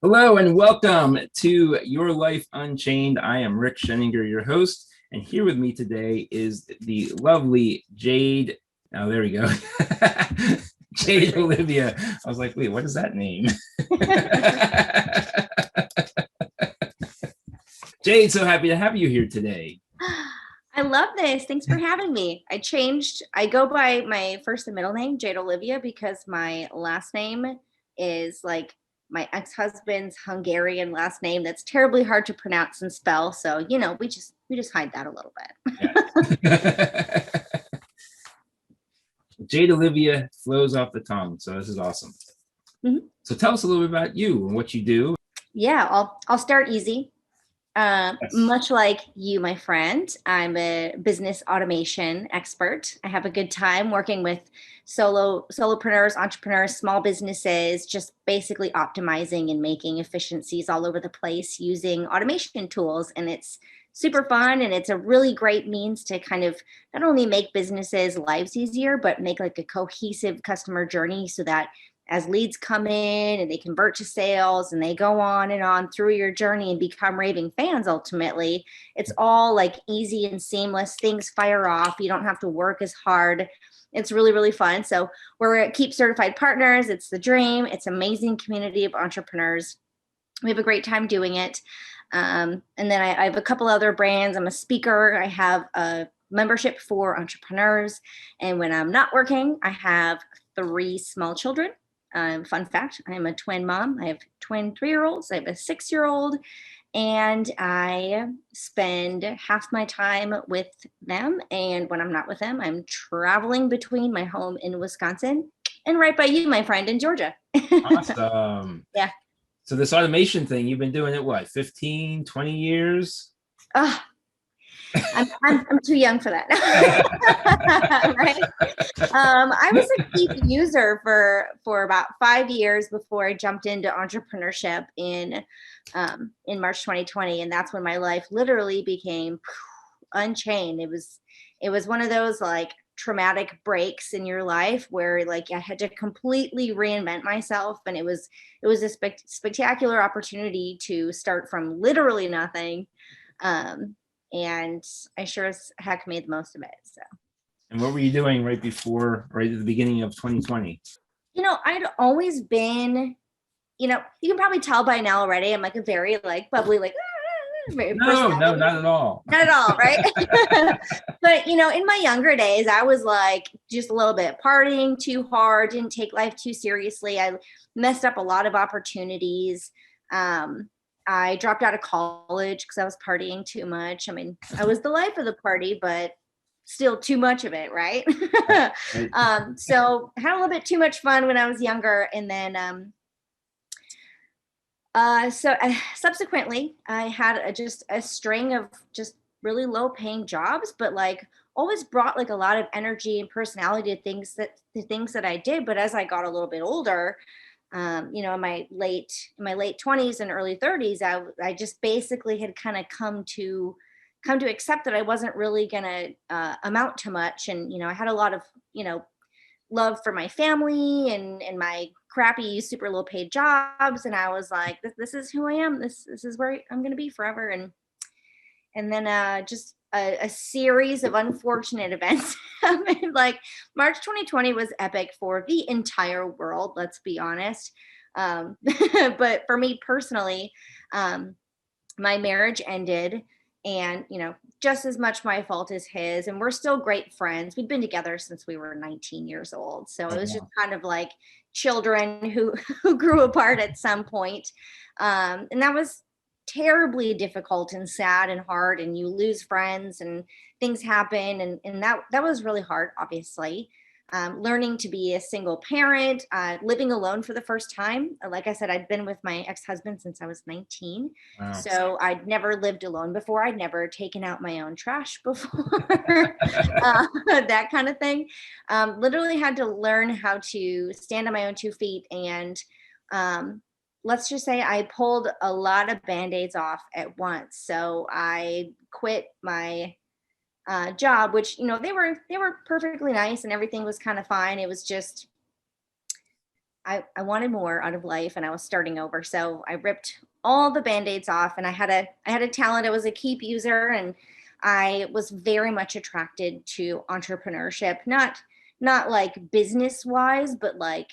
Hello and welcome to Your Life Unchained. I am Rick Sheninger, your host, and here with me today is the lovely Jade. Oh, there we go. Jade Olivia. I was like, wait, what is that name? Jade, so happy to have you here today. I love this. Thanks for having me. I go by my first and middle name, Jade Olivia, because my last name is like my ex-husband's Hungarian last name that's terribly hard to pronounce and spell. So, we just hide that a little bit. Yeah. Jade Olivia flows off the tongue, so this is awesome. Mhm. So tell us a little bit about you and what you do. Yeah, I'll start easy. Yes. Much like you, my friend, I'm a business automation expert. I have a good time working with solopreneurs, entrepreneurs, small businesses, just basically optimizing and making efficiencies all over the place using automation tools. And it's super fun, and it's a really great means to kind of not only make businesses' lives easier, but make like a cohesive customer journey so that as leads come in and they convert to sales and they go on and on through your journey and become raving fans, ultimately, it's all like easy and seamless. Things fire off. You don't have to work as hard. It's really, really fun. So we're at Keep Certified Partners. It's the dream. It's an amazing community of entrepreneurs. We have a great time doing it. And then I have a couple other brands. I'm a speaker. I have a membership for entrepreneurs. And when I'm not working, I have 3 small children. Fun fact, I am a twin mom. I have twin 3-year-olds. I have a 6-year-old, and I spend half my time with them. And when I'm not with them, I'm traveling between my home in Wisconsin and right by you, my friend, in Georgia. Awesome. Yeah. So this automation thing, you've been doing it, what, 15, 20 years? Oh, I'm too young for that. Right? I was a Keep user for about 5 years before I jumped into entrepreneurship in March 2020, and that's when my life literally became unchained. It was one of those like traumatic breaks in your life where like I had to completely reinvent myself, and it was a spectacular opportunity to start from literally nothing. Um, and I sure as heck made the most of it. So, And what were you doing right at the beginning of 2020? I'd always been, you can probably tell by now already, I'm like a very like bubbly, like very No, no, personality. not at all. Not at all, right? But in my younger days, I was like just a little bit partying too hard, didn't take life too seriously. I messed up a lot of opportunities. Um, I dropped out of college because I was partying too much. I mean, I was the life of the party, but still too much of it, right? Right. So I had a little bit too much fun when I was younger, and then subsequently, I had just a string of just really low paying jobs, but like always brought like a lot of energy and personality to things that I did. But as I got a little bit older, in my late 20s and early 30s, I just basically had kind of come to accept that I wasn't really gonna amount to much, and I had a lot of love for my family and my crappy super low paid jobs, and I was like, this is who I am. This is where I'm going to be forever. And then just a series of unfortunate events happened. Like March 2020 was epic for the entire world, let's be honest. But for me personally, my marriage ended, and just as much my fault as his, and we're still great friends. We've been together since we were 19 years old, so it Oh, was just wow. kind of like children who who grew apart at some point. And that was terribly difficult and sad and hard, and you lose friends and things happen, and that was really hard, obviously. Learning to be a single parent, living alone for the first time. Like I said, I'd been with my ex-husband since I was 19. Wow. So I'd never lived alone before. I'd never taken out my own trash before, that kind of thing. Literally had to learn how to stand on my own 2 feet. And um, let's just say I pulled a lot of band-aids off at once. So I quit my job, which they were perfectly nice and everything was kind of fine. It was just I wanted more out of life and I was starting over. So I ripped all the band-aids off, and I had a talent. I was a Keep user, and I was very much attracted to entrepreneurship, not like business wise, but like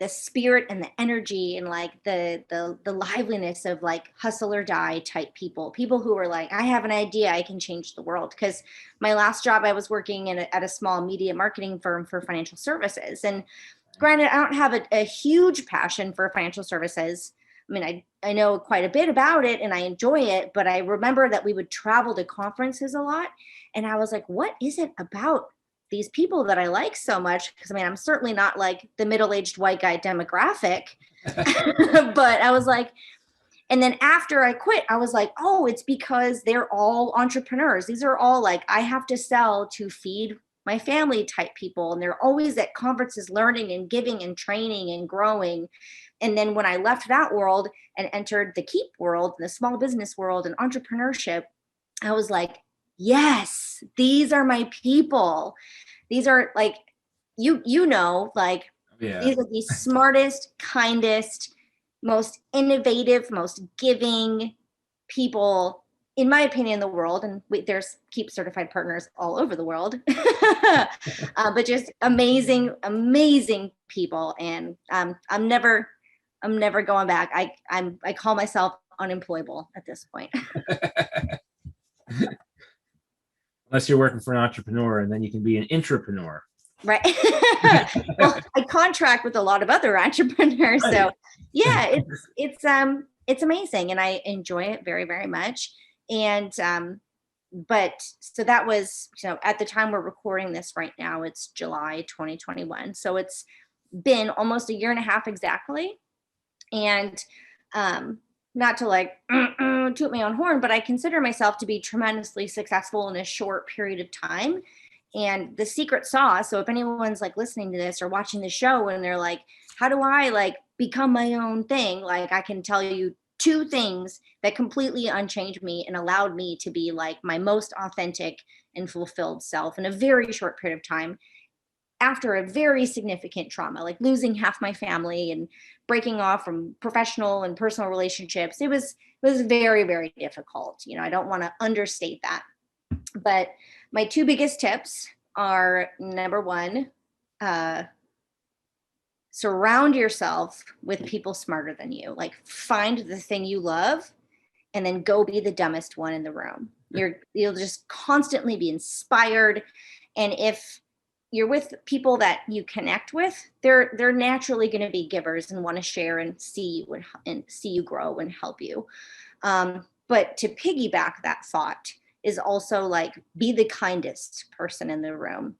the spirit and the energy and like the liveliness of like hustle or die type people who were like, I have an idea, I can change the world. Because my last job, I was working at a small media marketing firm for financial services, and granted, I don't have a huge passion for financial services. I mean, I know quite a bit about it and I enjoy it, but I remember that we would travel to conferences a lot. And I was like, what is it about these people that I like so much? Because I mean, I'm certainly not like the middle-aged white guy demographic, but I was like, and then after I quit, I was like, oh, it's because they're all entrepreneurs. These are all like, I have to sell to feed my family type people. And they're always at conferences learning and giving and training and growing. And then when I left that world and entered the Keep world, the small business world and entrepreneurship, I was like, yes, these are my people. These are like, like, Yeah. these are the smartest, kindest, most innovative, most giving people, in my opinion, in the world. And there's Keep certified partners all over the world, but just amazing, amazing people. And I'm never going back. I call myself unemployable at this point. Unless you're working for an entrepreneur, and then you can be an intrapreneur. Right. Well, I contract with a lot of other entrepreneurs. Right. So yeah, it's amazing. And I enjoy it very, very much. And, but so that was, at the time we're recording this right now, it's July 2021. So it's been almost a year and a half exactly. And, not to like toot my own horn, but I consider myself to be tremendously successful in a short period of time. And the secret sauce, so if anyone's like listening to this or watching the show and they're like, how do I like become my own thing? Like, I can tell you 2 things that completely unchanged me and allowed me to be like my most authentic and fulfilled self in a very short period of time, after a very significant trauma, like losing half my family and breaking off from professional and personal relationships. It was very, very difficult. I don't want to understate that. But my 2 biggest tips are, number 1, surround yourself with people smarter than you. Like, find the thing you love and then go be the dumbest one in the room. You'll just constantly be inspired. And if you're with people that you connect with, they're naturally going to be givers and want to share and see you grow and help you. But to piggyback that thought is also like, be the kindest person in the room.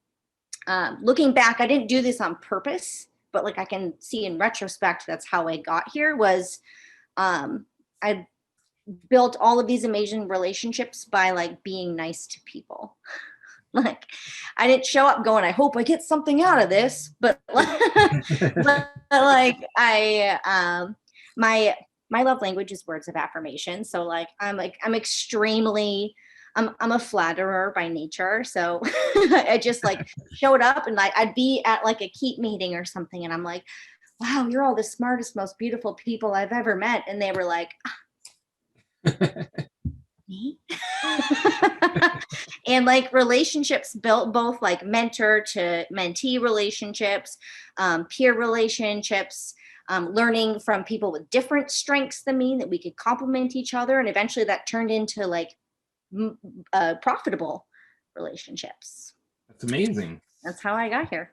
Looking back, I didn't do this on purpose, but like I can see in retrospect, that's how I got here. Was I built all of these amazing relationships by like being nice to people. Like, I didn't show up going, I hope I get something out of this, but like my love language is words of affirmation. So like, I'm a flatterer by nature. So I just like showed up, and like, I'd be at like a Keep meeting or something, and I'm like, wow, you're all the smartest, most beautiful people I've ever met. And they were like, me? And like, relationships built, both like mentor to mentee relationships, peer relationships, learning from people with different strengths than me, that we could complement each other. And eventually that turned into like profitable relationships. That's amazing. That's how I got here.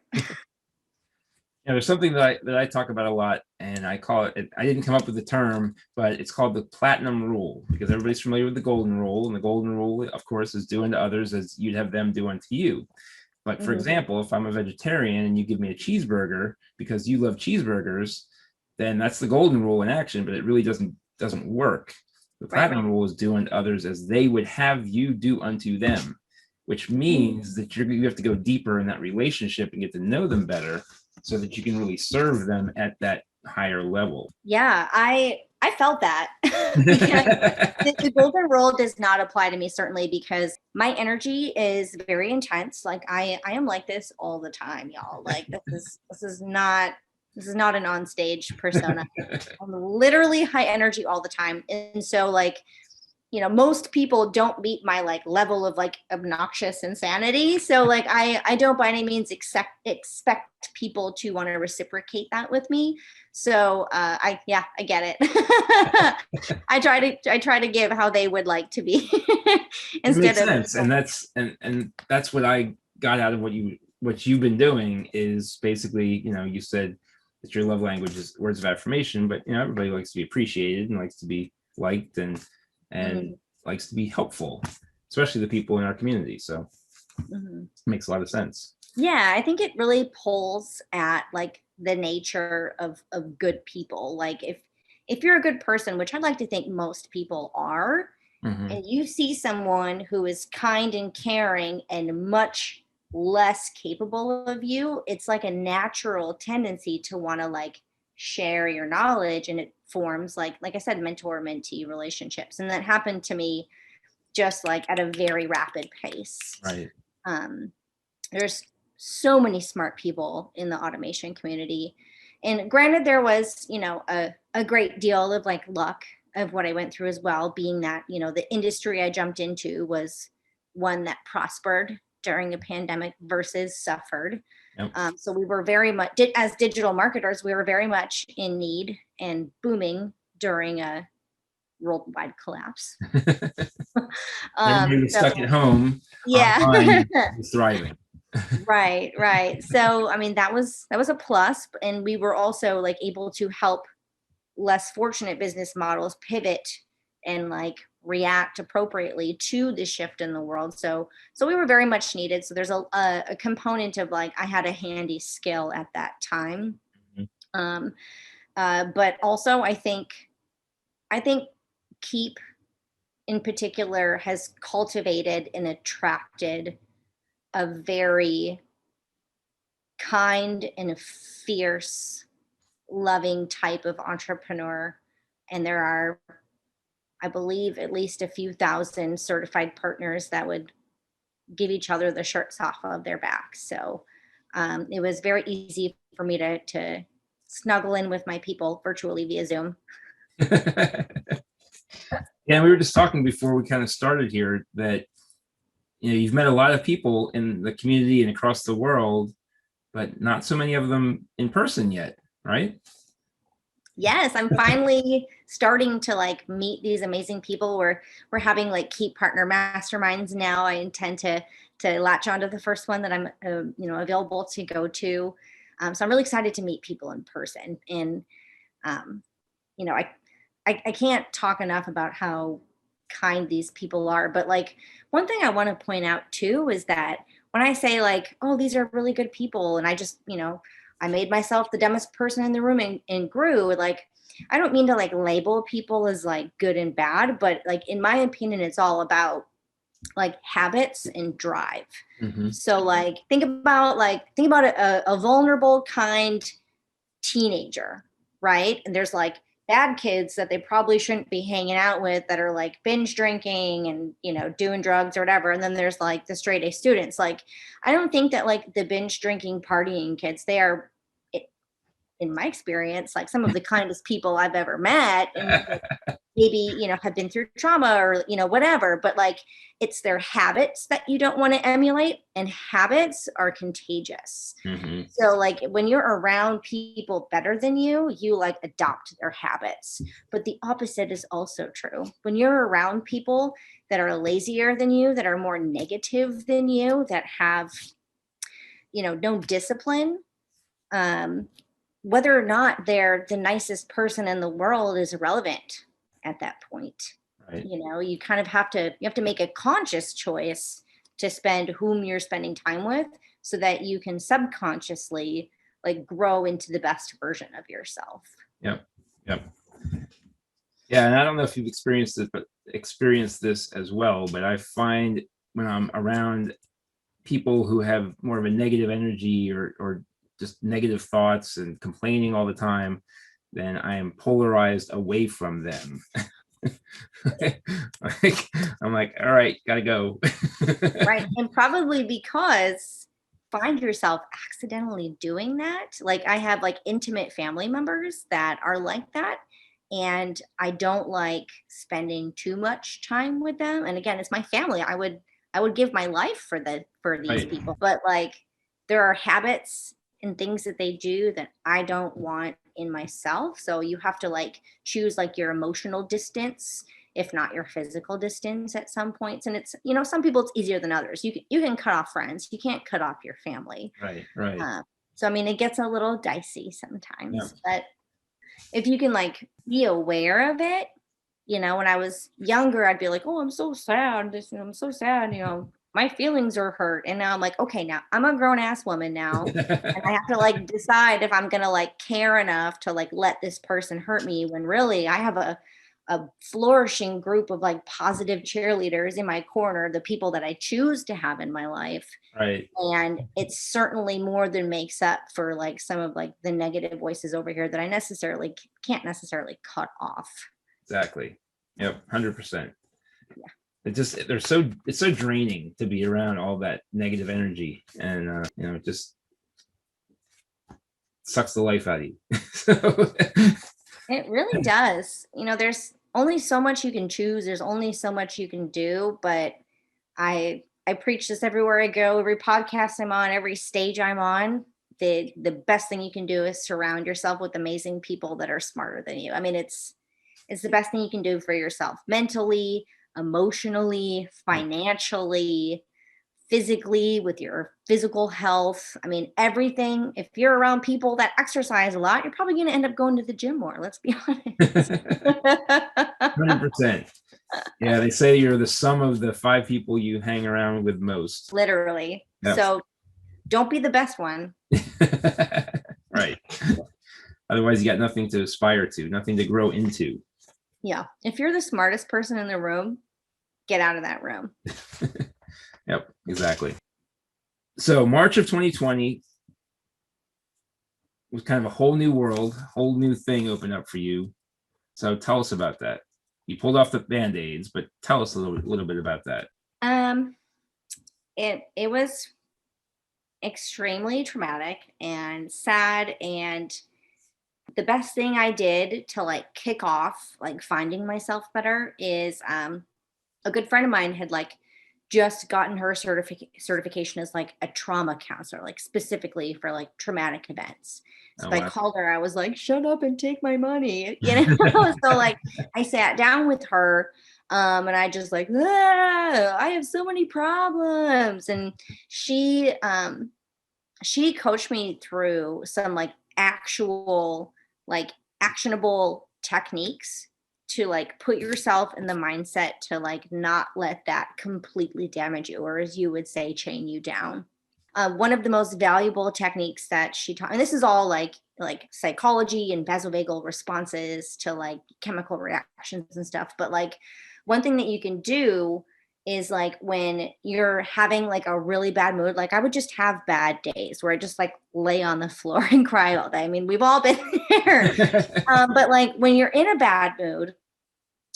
There's something that I talk about a lot, and I call it, I didn't come up with the term, but it's called the platinum rule, because everybody's familiar with the golden rule. And the golden rule, of course, is do unto others as you'd have them do unto you. Like, for example, if I'm a vegetarian and you give me a cheeseburger because you love cheeseburgers, then that's the golden rule in action, but it really doesn't work. The platinum rule is do unto others as they would have you do unto them, which means that you have to go deeper in that relationship and get to know them better, so that you can really serve them at that higher level. Yeah, I I felt that. Because the golden rule does not apply to me, certainly, because my energy is very intense. Like I am like this all the time, y'all. Like this is not an on stage persona. I'm literally high energy all the time. And so like, most people don't meet my like level of like obnoxious insanity. So like I don't by any means expect people to want to reciprocate that with me. So I get it. I try to give how they would like to be It makes instead of sense, and that's what I got out of what you've been doing is basically, you said that your love language is words of affirmation, but everybody likes to be appreciated and likes to be liked and likes to be helpful, especially the people in our community. So it makes a lot of sense. Yeah, I think it really pulls at like the nature of good people. Like if you're a good person, which I'd like to think most people are, and you see someone who is kind and caring and much less capable of you, it's like a natural tendency to want to like share your knowledge, and it forms like I said, mentor mentee relationships. And that happened to me just like at a very rapid pace. Right. There's so many smart people in the automation community. And granted, there was, a great deal of like luck of what I went through as well, being that, the industry I jumped into was one that prospered during a pandemic versus suffered. Yep. So we were very much, as digital marketers, we were very much in need and booming during a worldwide collapse. Everybody was stuck at home. Yeah. Online was thriving. Right. So, I mean, that was a plus, and we were also like able to help less fortunate business models pivot and like react appropriately to the shift in the world. So we were very much needed. So there's a component of like I had a handy skill at that time. But also I think Keep in particular has cultivated and attracted a very kind and a fierce, loving type of entrepreneur. And there are, I believe, at least a few thousand certified partners that would give each other the shirts off of their backs. So it was very easy for me to snuggle in with my people virtually via Zoom. Yeah, we were just talking before we kind of started here that you've met a lot of people in the community and across the world, but not so many of them in person yet, right? Yes, I'm finally starting to like meet these amazing people. We're having like Keep partner masterminds now. I intend to latch onto the first one that I'm available to go to. So I'm really excited to meet people in person. And I can't talk enough about how kind these people are. But like one thing I want to point out too is that when I say like, oh, these are really good people, and I just, I made myself the dumbest person in the room and grew, like, I don't mean to like label people as like good and bad, but like in my opinion, it's all about like habits and drive. So like think about a vulnerable, kind teenager, right? And there's like bad kids that they probably shouldn't be hanging out with that are like binge drinking and doing drugs or whatever. And then there's like the straight A students. Like I don't think that like the binge drinking partying kids, they are, in my experience, like some of the kindest people I've ever met, and maybe have been through trauma or whatever, but like it's their habits that you don't want to emulate, and habits are contagious. So like when you're around people better than you like adopt their habits. But the opposite is also true. When you're around people that are lazier than you, that are more negative than you, that have no discipline, whether or not they're the nicest person in the world is irrelevant at that point. Right. You kind of have to make a conscious choice to spend whom you're spending time with, so that you can subconsciously like grow into the best version of yourself. Yep. Yeah, and I don't know if you've experienced this as well, but I find when I'm around people who have more of a negative energy or just negative thoughts and complaining all the time, then I am polarized away from them. I'm like, all right, gotta go. Right. And probably because find yourself accidentally doing that. Like I have like intimate family members that are like that. And I don't like spending too much time with them. And again, it's my family. I would give my life for these Right. people. But like there are habits and things that they do that I don't want in myself. So you have to like choose like your emotional distance, if not your physical distance at some points. And it's, some people it's easier than others. You can cut off friends. You can't cut off your family. Right. Right. So I mean, it gets a little dicey Yeah. sometimes, but if you can like be aware of it, when I was younger, I'd be like, oh, I'm so sad. I'm so sad. My feelings are hurt. And now I'm like, okay, now I'm a grown ass woman now. And I have to like decide if I'm going to like care enough to like let this person hurt me when really I have a flourishing group of like positive cheerleaders in my corner, the people that I choose to have in my life. Right. And it's certainly more than makes up for like some of like the negative voices over here that I can't necessarily cut off. Exactly. Yep. 100%. Yeah. It's so draining to be around all that negative energy, and it just sucks the life out of you. So, it really does. There's only so much you can choose. There's only so much you can do, but I preach this everywhere I go, every podcast I'm on, every stage I'm on. The best thing you can do is surround yourself with amazing people that are smarter than you. I mean, it's the best thing you can do for yourself, mentally, emotionally, financially, physically, with your physical health. I mean, everything. If you're around people that exercise a lot, you're probably going to end up going to the gym more. Let's be honest. 100%. Yeah, they say you're the sum of the 5 people you hang around with most. Literally. Yep. So don't be the best one. Right. Otherwise, you got nothing to aspire to, nothing to grow into. Yeah. If you're the smartest person in the room, get out of that room. Yep, exactly. So March of 2020 was kind of a whole new world, whole new thing opened up for you. So tell us about that. You pulled off the band-aids, but tell us a little bit about that. It was extremely traumatic and sad, and the best thing I did to like kick off like finding myself better is a good friend of mine had like just gotten her certification as like a trauma counselor, like specifically for like traumatic events. So I called her, I was like, shut up and take my money, So like I sat down with her and I just like, I have so many problems. And she coached me through some like actual like actionable techniques to like put yourself in the mindset to like not let that completely damage you, or as you would say, chain you down. One of the most valuable techniques that she taught, and this is all like psychology and vasovagal responses to like chemical reactions and stuff, but like one thing that you can do is like when you're having like a really bad mood, like I would just have bad days where I just like lay on the floor and cry all day. I mean, we've all been there. But like when you're in a bad mood,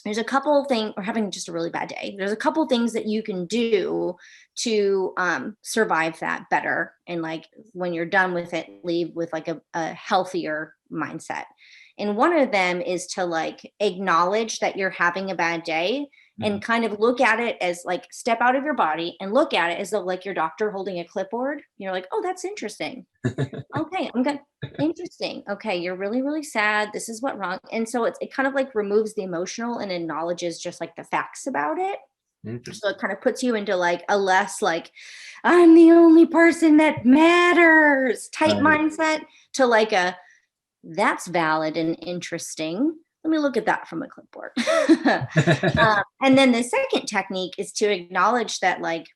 there's a couple of things, or having just a really bad day, there's a couple of things that you can do to survive that better. And like when you're done with it, leave with like a healthier mindset. And one of them is to like acknowledge that you're having a bad day and kind of look at it as like step out of your body and look at it as though like your doctor holding a clipboard. You're like, oh, that's interesting. Okay, I'm good. Interesting. Okay, you're really, really sad. This is what wrong. And so it kind of like removes the emotional and acknowledges just like the facts about it. So it kind of puts you into like a less like, I'm the only person that matters type mindset to like that's valid and interesting. Let me look at that from a clipboard. And then the second technique is to acknowledge that like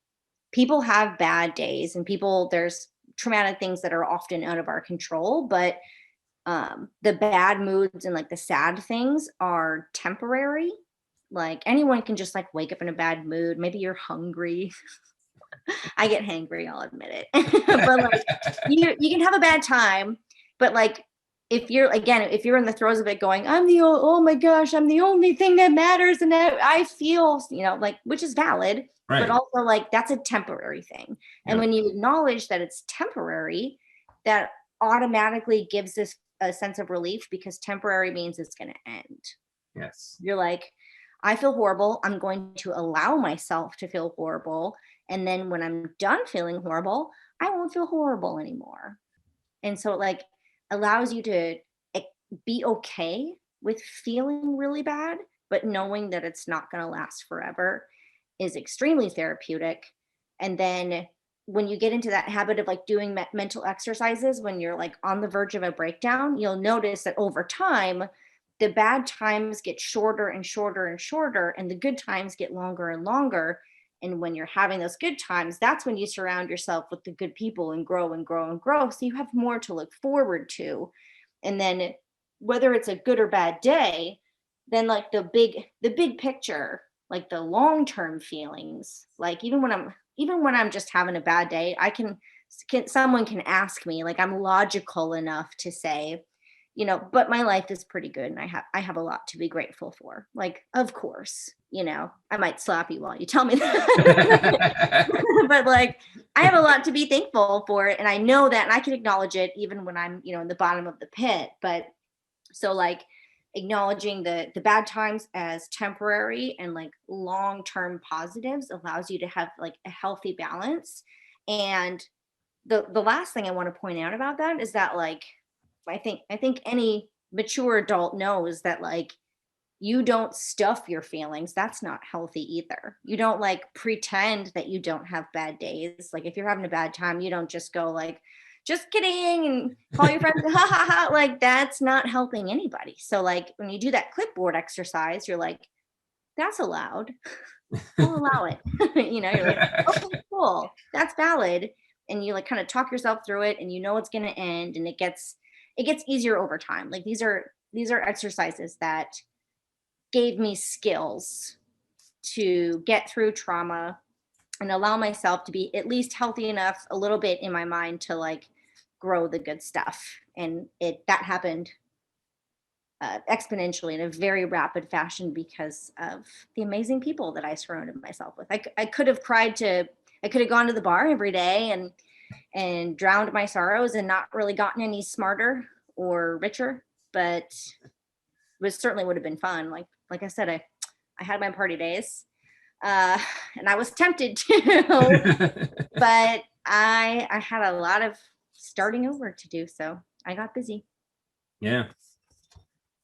people have bad days and there's traumatic things that are often out of our control, but the bad moods and like the sad things are temporary. Like anyone can just like wake up in a bad mood. Maybe you're hungry. I get hangry, I'll admit it. But like you can have a bad time, but like if you're in the throes of it going, oh my gosh, I'm the only thing that matters. And that I feel, like, which is valid, but also like, that's a temporary thing. And when you acknowledge that it's temporary, that automatically gives this a sense of relief, because temporary means it's going to end. Yes. You're like, I feel horrible. I'm going to allow myself to feel horrible. And then when I'm done feeling horrible, I won't feel horrible anymore. And so it like allows you to be okay with feeling really bad, but knowing that it's not going to last forever is extremely therapeutic. And then when you get into that habit of like doing mental exercises, when you're like on the verge of a breakdown, you'll notice that over time, the bad times get shorter and shorter and shorter, and the good times get longer and longer. And when you're having those good times, that's when you surround yourself with the good people and grow and grow and grow. So you have more to look forward to. And then whether it's a good or bad day, then like the big picture, like the long-term feelings, like even when I'm just having a bad day, someone can ask me, like, I'm logical enough to say, but my life is pretty good and I have a lot to be grateful for. Like, of course, I might slap you while you tell me that. But like, I have a lot to be thankful for, and I know that, and I can acknowledge it even when I'm, in the bottom of the pit. But so like acknowledging the bad times as temporary and like long-term positives allows you to have like a healthy balance. And the last thing I want to point out about that is that like I think any mature adult knows that like you don't stuff your feelings. That's not healthy either. You don't like pretend that you don't have bad days. Like if you're having a bad time, you don't just go like, just kidding, and call your friends, ha ha ha. Like that's not helping anybody. So like when you do that clipboard exercise, you're like, that's allowed. I'll allow it. You're like, okay, cool. That's valid. And you like kind of talk yourself through it, and it's going to end, and it gets easier over time. Like these are exercises that gave me skills to get through trauma and allow myself to be at least healthy enough a little bit in my mind to like grow the good stuff. And that happened exponentially in a very rapid fashion because of the amazing people that I surrounded myself with. I could have gone to the bar every day and drowned my sorrows and not really gotten any smarter or richer, but it certainly would have been fun. Like I said, I had my party days, and I was tempted to, but I had a lot of starting over to do, so I got busy. Yeah.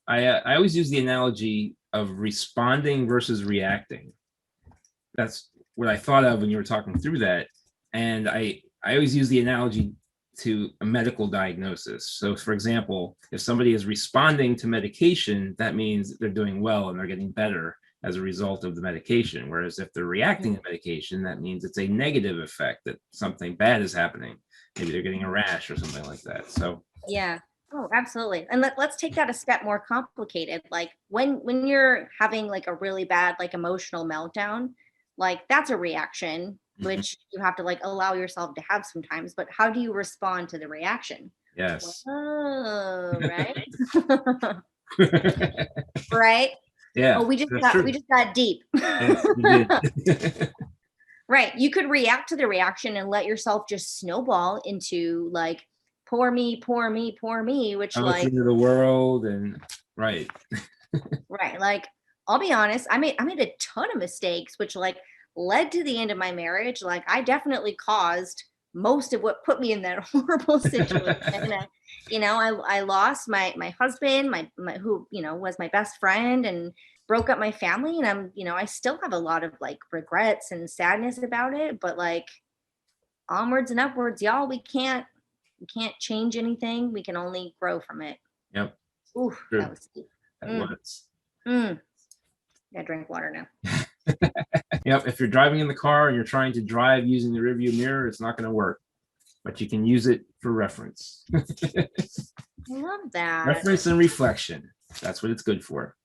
I always use the analogy of responding versus reacting. That's what I thought of when you were talking through that. And I always use the analogy to a medical diagnosis. So for example, if somebody is responding to medication, that means they're doing well and they're getting better as a result of the medication. Whereas if they're reacting to medication, that means it's a negative effect, that something bad is happening. Maybe they're getting a rash or something like that. So yeah. Oh, absolutely. And let's take that a step more complicated. Like when you're having like a really bad, like emotional meltdown, like that's a reaction, which you have to like allow yourself to have sometimes, but how do you respond to the reaction? Yes. Oh, right. Right. Yeah. Oh, we just got deep. Yes, you did. Right. You could react to the reaction and let yourself just snowball into like, poor me, poor me, poor me, which like into the world and right. Right. Like, I'll be honest, I made a ton of mistakes, which like led to the end of my marriage. Like I definitely caused most of what put me in that horrible situation. I lost my husband, my who, was my best friend, and broke up my family. And I still have a lot of like regrets and sadness about it, but like onwards and upwards, y'all. We can't change anything. We can only grow from it. Yep. Ooh, True. that was deep. That was. I drink water now. Yep. If you're driving in the car and you're trying to drive using the rearview mirror, it's not going to work, but you can use it for reference. I love that. Reference and reflection. That's what it's good for.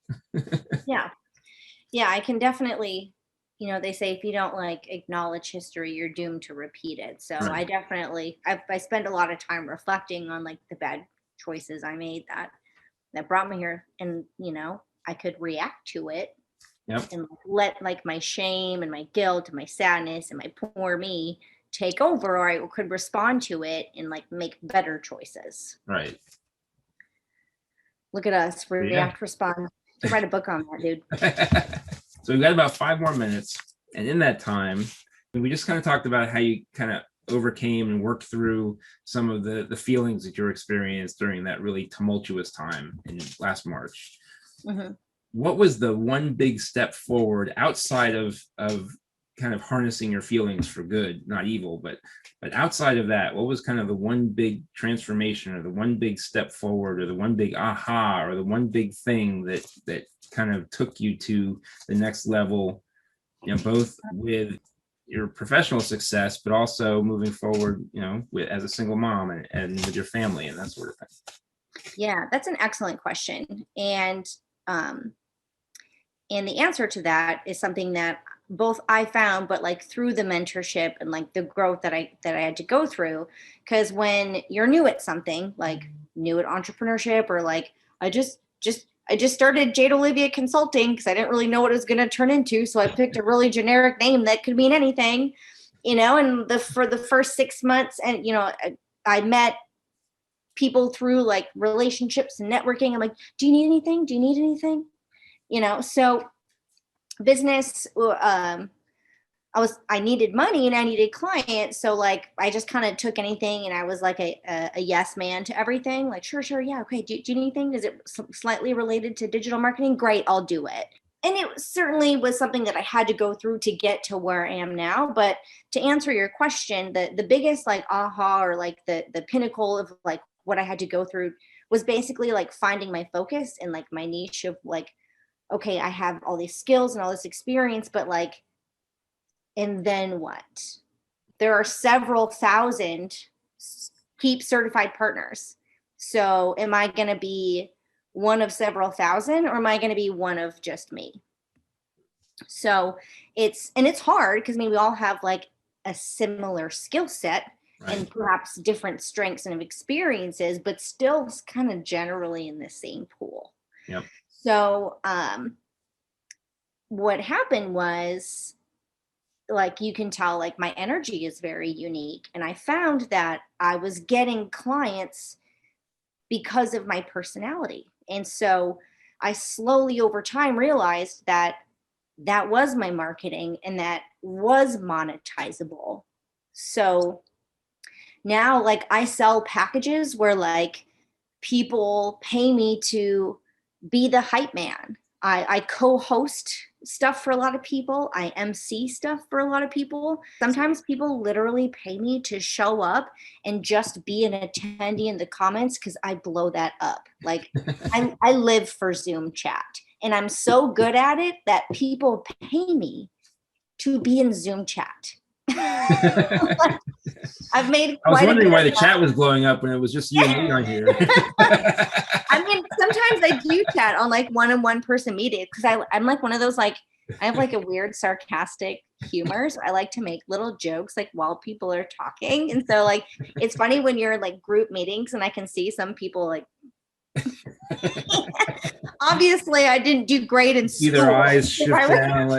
Yeah. Yeah. I can definitely, they say if you don't like acknowledge history, you're doomed to repeat it. So Right. I spend a lot of time reflecting on like the bad choices I made that brought me here. And, I could react to it. Yep. And let like my shame and my guilt and my sadness and my poor me take over, or I could respond to it and like make better choices. Right. Look at us, react, respond. To write a book on that, dude. So we've got about 5 more minutes. And in that time, we just kind of talked about how you kind of overcame and worked through some of the feelings that you experienced during that really tumultuous time in last March. Mm-hmm. What was the one big step forward outside of kind of harnessing your feelings for good, not evil, but outside of that, what was kind of the one big transformation, or the one big step forward, or the one big aha, or the one big thing that kind of took you to the next level, both with your professional success, but also moving forward, as a single mom and with your family and that sort of thing? Yeah, that's an excellent question. And the answer to that is something that both I found, but like through the mentorship and like the growth that I had to go through. Because when you're new at something, like new at entrepreneurship, or like I just started Jade Olivia Consulting because I didn't really know what it was going to turn into, so I picked a really generic name that could mean anything, And for the first 6 months, and I met people through like relationships and networking. I'm like, do you need anything? Do you need anything? So business, I needed money and I needed clients. So like, I just kind of took anything, and I was like a yes man to everything. Like, sure. Yeah. Okay. Do you need anything? Is it slightly related to digital marketing? Great. I'll do it. And it certainly was something that I had to go through to get to where I am now. But to answer your question, the biggest like aha, or like the pinnacle of like what I had to go through was basically like finding my focus and like my niche of like, okay, I have all these skills and all this experience, but like, and then what? There are several thousand KEEP certified partners. So am I going to be one of several thousand, or am I going to be one of just me? So it's hard because we all have like a similar skill set, right, and perhaps different strengths and experiences, but still kind of generally in the same pool. Yep. So what happened was, like, you can tell like my energy is very unique, and I found that I was getting clients because of my personality. And so I slowly over time realized that was my marketing, and that was monetizable. So now like I sell packages where like people pay me to be the hype man. I co-host stuff for a lot of people. I MC stuff for a lot of people. Sometimes people literally pay me to show up and just be an attendee in the comments because I blow that up. Like I live for Zoom chat, and I'm so good at it that people pay me to be in Zoom chat. I've made. I was wondering why the chat was blowing up when it was just you and me on here. I mean, sometimes I do chat on like one-on-one person meetings because I'm like one of those, like, I have like a weird sarcastic humor. So I like to make little jokes like while people are talking. And so like, it's funny when you're like group meetings and I can see some people like, obviously I didn't do great in school. Either eyes shift down.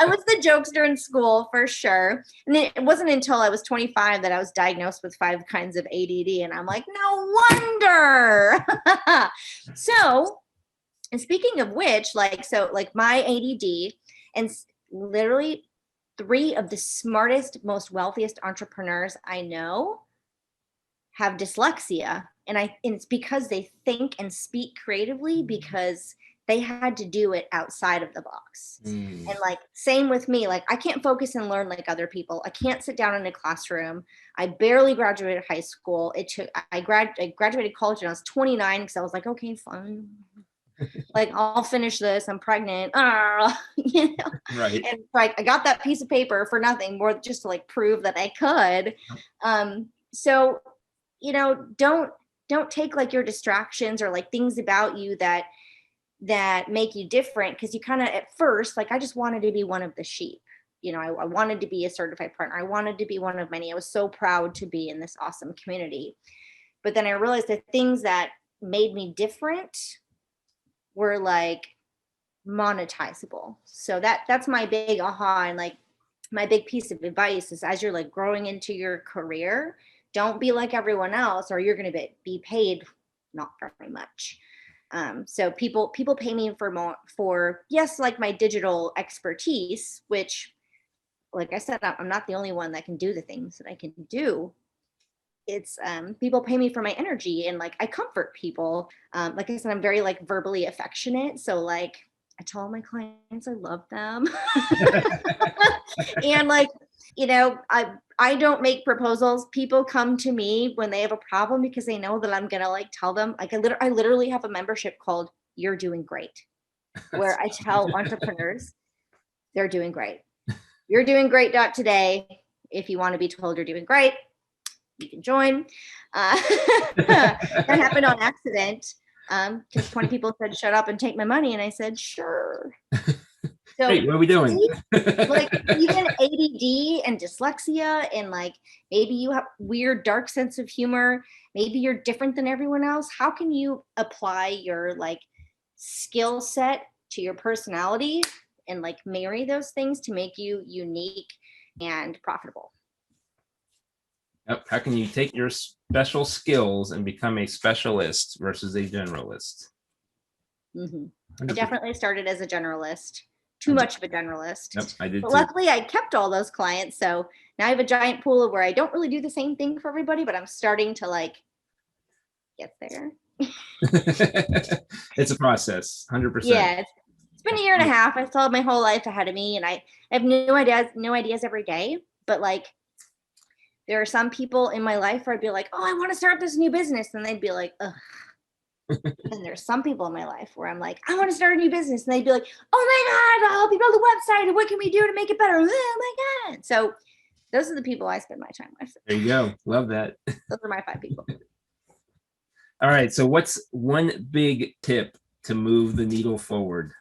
I was the jokester in school for sure. And then it wasn't until I was 25 that I was diagnosed with 5 kinds of ADD. And I'm like, no wonder. So, and speaking of which, like, so like my ADD, and literally 3 of the smartest, most wealthiest entrepreneurs I know have dyslexia. And it's because they think and speak creatively because they had to do it outside of the box. And like, same with me, like I can't focus and learn like other people. I can't sit down in a classroom. I barely graduated high school. I graduated college when I was 29 because I was like, okay, fine. Like, I'll finish this. I'm pregnant. Right. And like, I got that piece of paper for nothing more, just to like prove that I could. So, don't take like your distractions or like things about you that make you different, because you kind of at first, like, I just wanted to be one of the sheep. I wanted to be a certified partner. I wanted to be one of many. I was so proud to be in this awesome community. But then I realized the things that made me different were like monetizable. So that's my big aha, and like my big piece of advice is, as you're like growing into your career, don't be like everyone else, or you're going to be paid not very much. So people pay me for yes, like my digital expertise, which, like I said, I'm not the only one that can do the things that I can do. It's people pay me for my energy, and like I comfort people. Like I said, I'm very like verbally affectionate, so like I tell all my clients I love them. And like, you know, I don't make proposals. People come to me when they have a problem because they know that I'm gonna like tell them. Like I literally have a membership called You're Doing Great, where I tell entrepreneurs they're doing great. You're doing great today. If you want to be told you're doing great, you can join. That happened on accident, because 20 people said shut up and take my money, and I said sure. So hey, what are we doing? like even ADD and dyslexia, and like maybe you have weird dark sense of humor, maybe you're different than everyone else. How can you apply your like skill set to your personality and like marry those things to make you unique and profitable? Yep. How can you take your special skills and become a specialist versus a generalist? Mm-hmm. I 100%. definitely started as a generalist, too much of a generalist. Yep, I did but too. luckily I kept all those clients. So now I have a giant pool of where I don't really do the same thing for everybody, but I'm starting to like get there. It's a process, 100%. Yeah, it's been a year and a half. I still have my whole life ahead of me, and I have new ideas every day. But like, there are some people in my life where I'd be like, "Oh, I want to start this new business," and they'd be like, "Ugh." And there's some people in my life where I'm like, "I want to start a new business," and they'd be like, "Oh my God, I'll help you build a website, and what can we do to make it better?" Oh my God! So those are the people I spend my time with. There you go. Love that. Those are my 5 people. All right. So what's one big tip to move the needle forward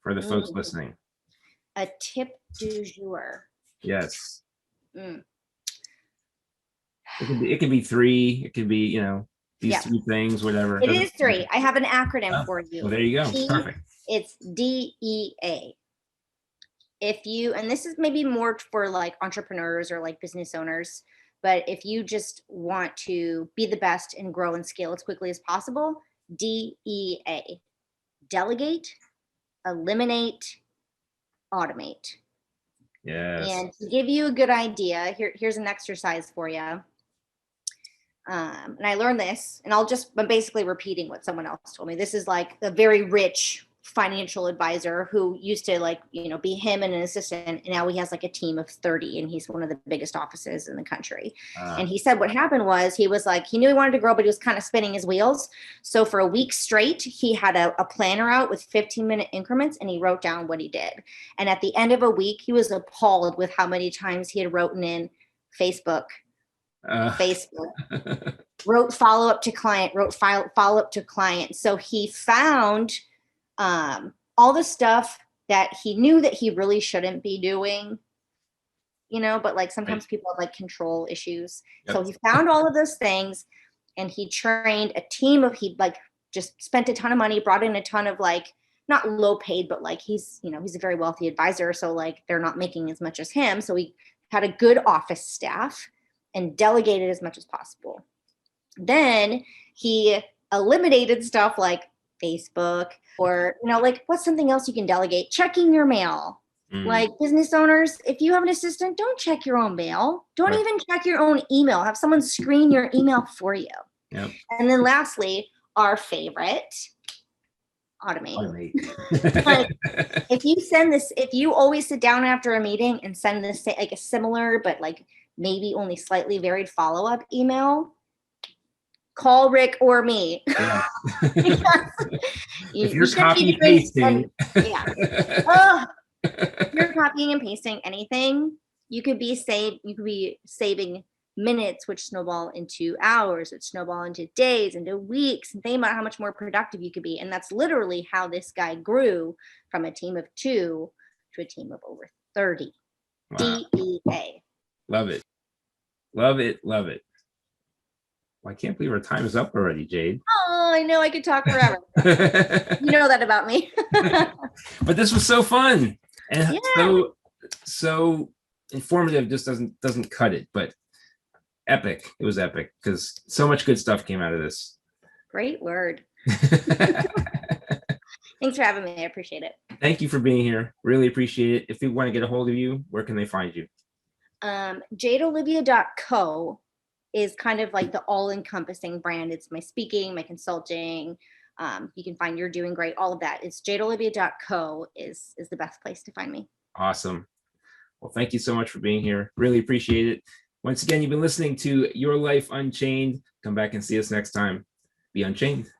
for the folks listening? A tip du jour. Yes. Mm. It can be 3. It could be, these 3 things, whatever. It is 3. I have an acronym for you. Well, there you go. Perfect. It's DEA. If you, and this is maybe more for like entrepreneurs or like business owners, but if you just want to be the best and grow and scale as quickly as possible, DEA: delegate, eliminate, automate. Yes. And to give you a good idea, here's an exercise for you. And I learned this, and I'm basically repeating what someone else told me. This is like a very rich financial advisor who used to like, be him and an assistant. And now he has like a team of 30, and he's one of the biggest offices in the country. And he said what happened was he was like, he knew he wanted to grow, but he was kind of spinning his wheels. So for a week straight, he had a planner out with 15-minute increments, and he wrote down what he did. And at the end of a week, he was appalled with how many times he had written in Facebook, wrote follow up to client, wrote follow up to client. So he found all the stuff that he knew that he really shouldn't be doing, but like sometimes people have like control issues. Yep. So he found all of those things, and he trained a team of, he like just spent a ton of money, brought in a ton of like, not low paid, but like he's a very wealthy advisor. So like they're not making as much as him. So he had a good office staff and delegated as much as possible. Then he eliminated stuff like Facebook, or, like what's something else you can delegate? Checking your mail. Like business owners, if you have an assistant, don't check your own mail. Don't even check your own email. Have someone screen your email for you. Yep. And then lastly, our favorite, automate. Like if you always sit down after a meeting and send this like a similar, but like maybe only slightly varied follow-up email, call Rick or me. Yeah. If you're copy pasting, if you're copying and pasting anything, you could be saving minutes, which snowball into hours, which snowball into days, into weeks, and think about how much more productive you could be. And that's literally how this guy grew from a team of 2 to a team of over 30. Wow. DEA. Love it. Love it. Love it. Well, I can't believe our time is up already, Jade. Oh, I know I could talk forever. You know that about me. But this was so fun and Yeah. so informative. Just doesn't cut it, but epic. It was epic because so much good stuff came out of this. Great word. Thanks for having me. I appreciate it. Thank you for being here. Really appreciate it. If people want to get a hold of you, where can they find you? JadeOlivia.co is kind of like the all-encompassing brand. It's my speaking, my consulting. You can find You're Doing Great, all of that. It's JadeOlivia.co is the best place to find me. Awesome. Well, thank you so much for being here. Really appreciate it. Once again, you've been listening to Your Life Unchained. Come back and see us next time. Be unchained.